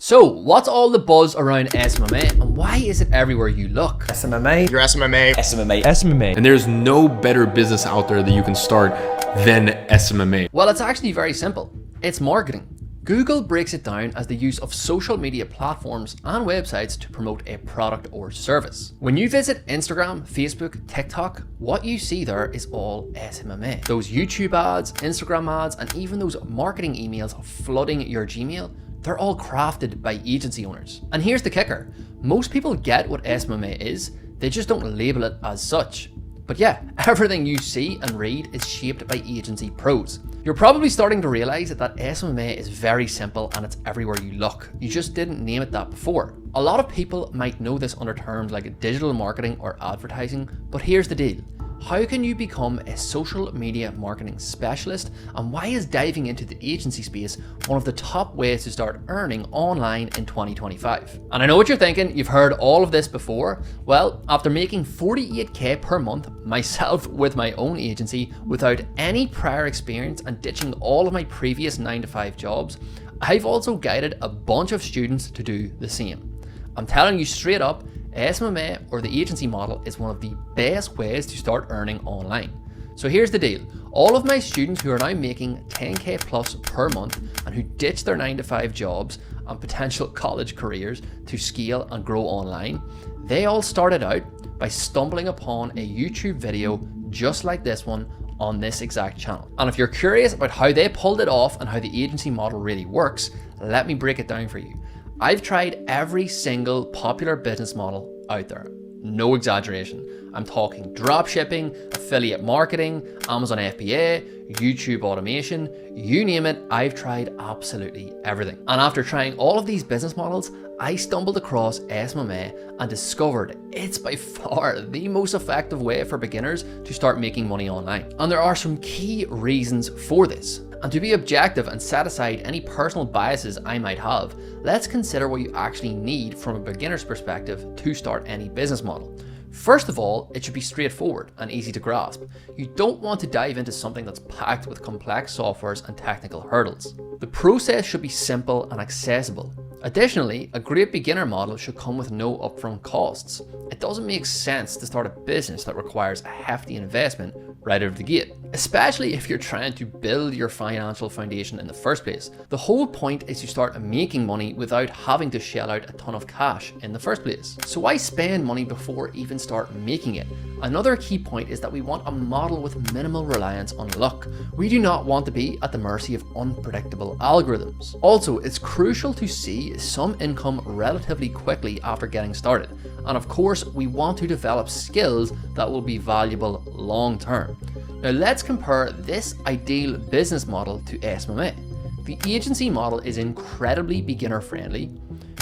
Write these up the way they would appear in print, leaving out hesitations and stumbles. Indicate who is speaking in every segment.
Speaker 1: So, what's all the buzz around SMMA and why is it everywhere you look?
Speaker 2: SMMA,
Speaker 3: Your SMMA.
Speaker 2: SMMA, SMMA.
Speaker 4: And there's no better business out there that you can start than SMMA.
Speaker 1: Well, it's actually very simple. It's marketing. Google breaks it down as the use of social media platforms and websites to promote a product or service. When you visit Instagram, Facebook, TikTok, what you see there is all SMMA. Those YouTube ads, Instagram ads, and even those marketing emails flooding your Gmail, they're all crafted by agency owners. And here's the kicker. Most people get what SMMA is, they just don't label it as such. But yeah, everything you see and read is shaped by agency pros. You're probably starting to realize that SMMA is very simple and it's everywhere you look. You just didn't name it that before. A lot of people might know this under terms like digital marketing or advertising, but here's the deal. How can you become a social media marketing specialist, and why is diving into the agency space one of the top ways to start earning online in 2025? And I know what you're thinking, you've heard all of this before. Well, after making 48k per month myself with my own agency without any prior experience and ditching all of my previous 9-to-5 jobs, I've also guided a bunch of students to do the same. I'm telling you straight up, SMMA or the agency model is one of the best ways to start earning online. So here's the deal. All of my students who are now making 10k plus per month and who ditch their 9-to-5 jobs and potential college careers to scale and grow online, they all started out by stumbling upon a YouTube video just like this one on this exact channel. And if you're curious about how they pulled it off and how the agency model really works, let me break it down for you. I've tried every single popular business model out there. No exaggeration. I'm talking dropshipping, affiliate marketing, Amazon FBA, YouTube automation, you name it, I've tried absolutely everything. And after trying all of these business models, I stumbled across SMMA and discovered it's by far the most effective way for beginners to start making money online. And there are some key reasons for this. And to be objective and set aside any personal biases I might have, let's consider what you actually need from a beginner's perspective to start any business model. First of all, it should be straightforward and easy to grasp. You don't want to dive into something that's packed with complex softwares and technical hurdles. The process should be simple and accessible. Additionally, a great beginner model should come with no upfront costs. It doesn't make sense to start a business that requires a hefty investment right out of the gate, especially if you're trying to build your financial foundation in the first place. The whole point is to start making money without having to shell out a ton of cash in the first place. So why spend money before even start making it? Another key point is that we want a model with minimal reliance on luck. We do not want to be at the mercy of unpredictable algorithms. Also, it's crucial to see some income relatively quickly after getting started. And of course, we want to develop skills that will be valuable long term. Now let's compare this ideal business model to SMMA. The agency model is incredibly beginner friendly.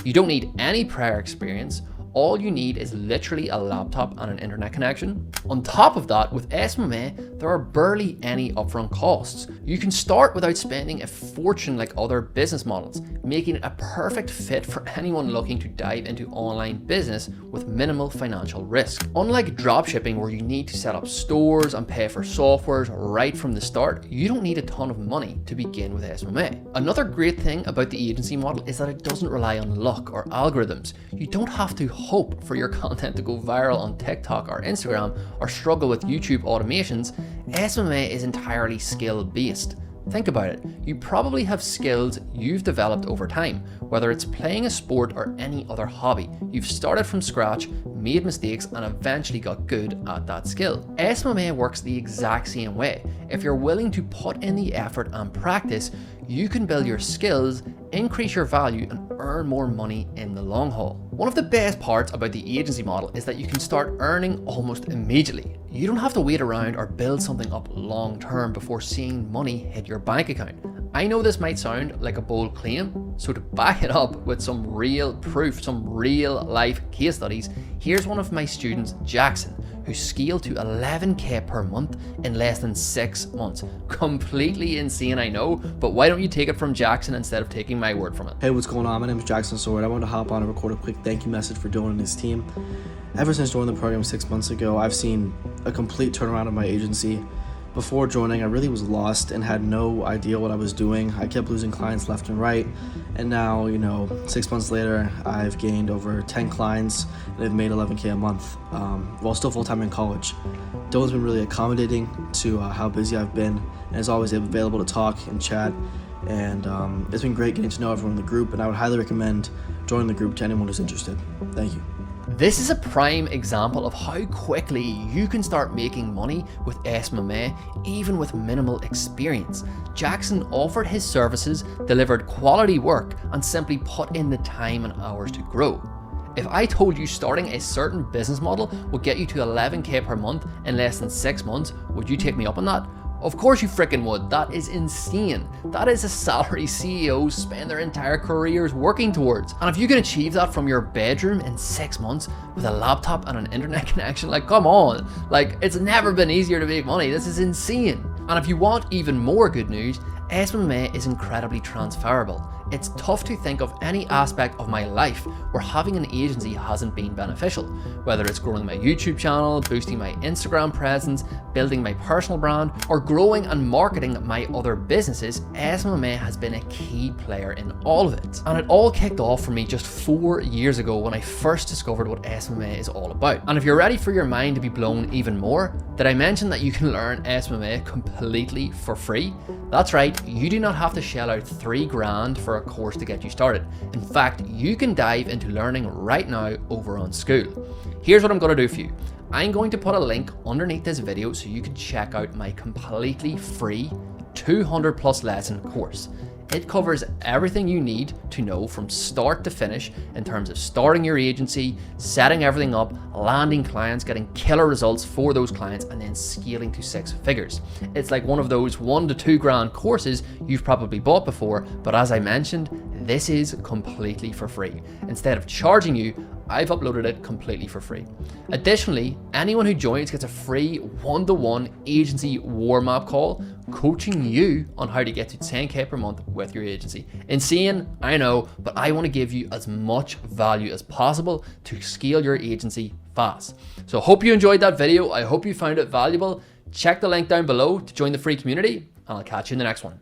Speaker 1: You don't need any prior experience. All you need is literally a laptop and an internet connection. On top of that, with SMMA, there are barely any upfront costs. You can start without spending a fortune like other business models, making it a perfect fit for anyone looking to dive into online business with minimal financial risk. Unlike dropshipping, where you need to set up stores and pay for softwares right from the start, you don't need a ton of money to begin with SMMA. Another great thing about the agency model is that it doesn't rely on luck or algorithms. You don't have to hope for your content to go viral on TikTok or Instagram or struggle with YouTube automations. SMMA is entirely skill based. Think about it. You probably have skills you've developed over time, whether it's playing a sport or any other hobby. You've started from scratch, made mistakes, and eventually got good at that skill. SMMA works the exact same way. If you're willing to put in the effort and practice, you can build your skills, increase your value, and earn more money in the long haul. One of the best parts about the agency model is that you can start earning almost immediately. You don't have to wait around or build something up long term before seeing money hit your bank account. I know this might sound like a bold claim, so to back it up with some real proof, some real life case studies, here's one of my students, Jackson, who scaled to 11k per month in less than 6 months. Completely insane, I know, but why don't you take it from Jackson instead of taking my word from it?
Speaker 5: Hey, what's going on? My name is Jackson Sword. I wanted to hop on and record a quick thank you message for Dylan and his team. Ever since joining the program 6 months ago, I've seen a complete turnaround of my agency. Before joining, I really was lost and had no idea what I was doing. I kept losing clients left and right. And now, 6 months later, I've gained over 10 clients and I've made $11K a month while still full-time in college. Dylan's been really accommodating to how busy I've been and is always available to talk and chat. And it's been great getting to know everyone in the group, and I would highly recommend joining the group to anyone who's interested. Thank you.
Speaker 1: This is a prime example of how quickly you can start making money with SMMA, even with minimal experience. Jackson offered his services, delivered quality work, and simply put in the time and hours to grow. If I told you starting a certain business model would get you to $11K per month in less than 6 months, would you take me up on that? Of course you freaking would. That is insane. That is a salary CEOs spend their entire careers working towards. And if you can achieve that from your bedroom in 6 months with a laptop and an internet connection, like, come on. Like, it's never been easier to make money. This is insane. And if you want even more good news, SMMA is incredibly transferable. It's tough to think of any aspect of my life where having an agency hasn't been beneficial. Whether it's growing my YouTube channel, boosting my Instagram presence, building my personal brand, or growing and marketing my other businesses, SMMA has been a key player in all of it. And it all kicked off for me just 4 years ago when I first discovered what SMMA is all about. And if you're ready for your mind to be blown even more, did I mention that you can learn SMMA completely for free? That's right, you do not have to shell out $3,000 for a course to get you started. In fact, you can dive into learning right now over on School. Here's what I'm going to do for you. I'm going to put a link underneath this video so you can check out my completely free 200+ lesson course. It covers everything you need to know from start to finish in terms of starting your agency, setting everything up, landing clients, getting killer results for those clients, and then scaling to 6 figures. It's like one of those $1 to $2,000 courses you've probably bought before, but as I mentioned, this is completely for free. Instead of charging you, I've uploaded it completely for free. Additionally, anyone who joins gets a free one-to-one agency warm-up call coaching you on how to get to 10K per month with your agency. Insane, I know, but I want to give you as much value as possible to scale your agency fast. So hope you enjoyed that video. I hope you found it valuable. Check the link down below to join the free community, and I'll catch you in the next one.